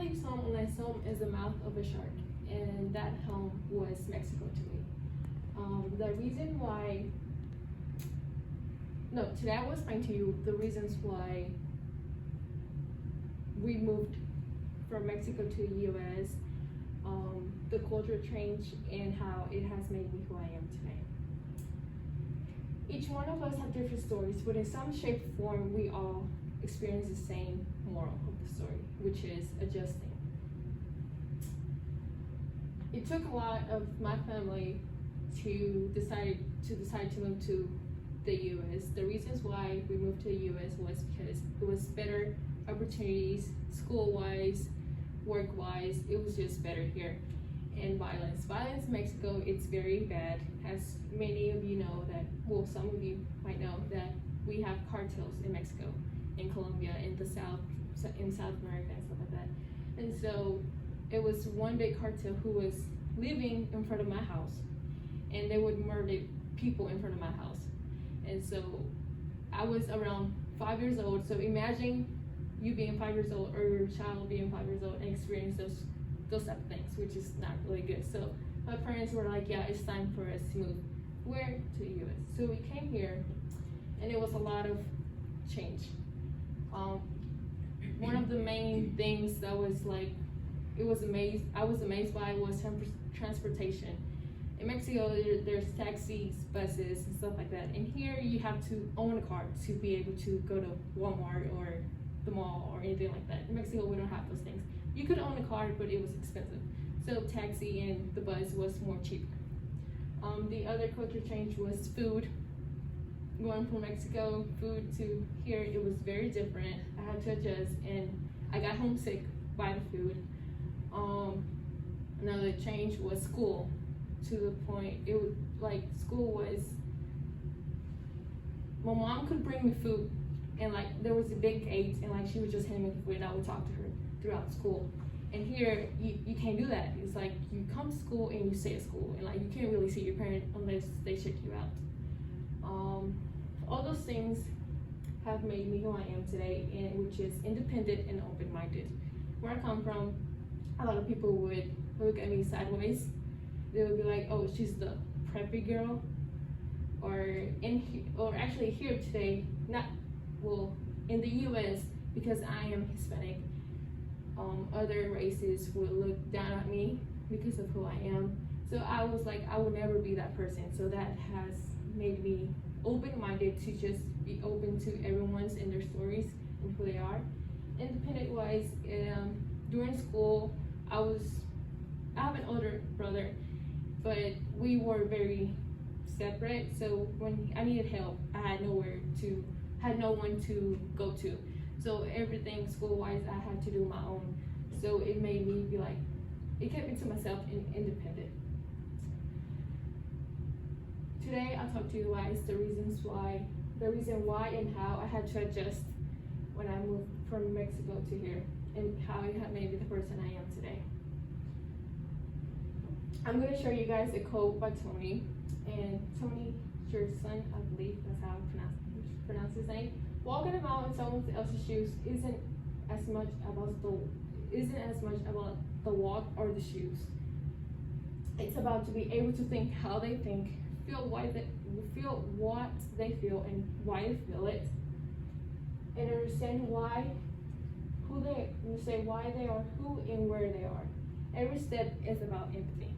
believe some, unless some is the mouth of a shark, and that home was Mexico to me. The reason why, no, today I will explain to you the reasons why we moved from Mexico to the U.S., the culture change, and how it has made me who I am today. Each one of us have different stories, but in some shape or form, we all experience the same moral of the story, which is adjusting. It took a lot of my family to decide to move to the U.S. The reasons why we moved to the U.S. was because it was better opportunities, school-wise, work-wise. It was just better here. And violence in Mexico, it's very bad. As many of you know that, well, some of you might know that we have cartels in Mexico, in Colombia, in the South, in South America and stuff like that. And so it was one big cartel who was living in front of my house, and they would murder people in front of my house. And so I was around 5 years old. So imagine you being 5 years old, or your child being 5 years old, and experience those type of things, which is not really good. So my parents were like, yeah, it's time for us to move. Where? To the US. So we came here, and it was a lot of change. One of the main things that was like, I was amazed by was transportation. In Mexico, there's taxis, buses, and stuff like that. And here you have to own a car to be able to go to Walmart or the mall or anything like that. In Mexico, we don't have those things. You could own a car, but it was expensive. So taxi and the bus was more cheap. The other culture change was food. Going from Mexico food to here, it was very different. I had to adjust, and I got homesick by the food. Another change was school, to the point it was like school was, my mom could bring me food, and like there was a big gate, and like she would just hand me the food, and I would talk to her throughout school. And here you can't do that. It's like you come to school and you stay at school, and like you can't really see your parent unless they check you out. All those things have made me who I am today, and which is independent and open-minded. Where I come from, a lot of people would look at me sideways. They would be like, "Oh, she's the preppy girl," or actually here today, in the U.S., because I am Hispanic. Other races would look down at me because of who I am. So I was like, I would never be that person. So that has made me open-minded to just be open to everyone's and their stories and who they are. Independent-wise, during school, I have an older brother, but we were very separate. So when I needed help, I had no one to go to. So everything school-wise, I had to do my own. So it made me be like, it kept me to myself and independent. Today, I'll talk to you guys the reason why and how I had to adjust when I moved from Mexico to here, and how it had made me the person I am today. I'm gonna show you guys a quote by Tony, and Tony Jerson, I believe that's how I pronounce his name. Walking about in someone else's shoes isn't as much about the walk or the shoes. It's about to be able to think how they think, feel what they feel and why they feel it, and understand why they are who and where they are. Every step is about empathy.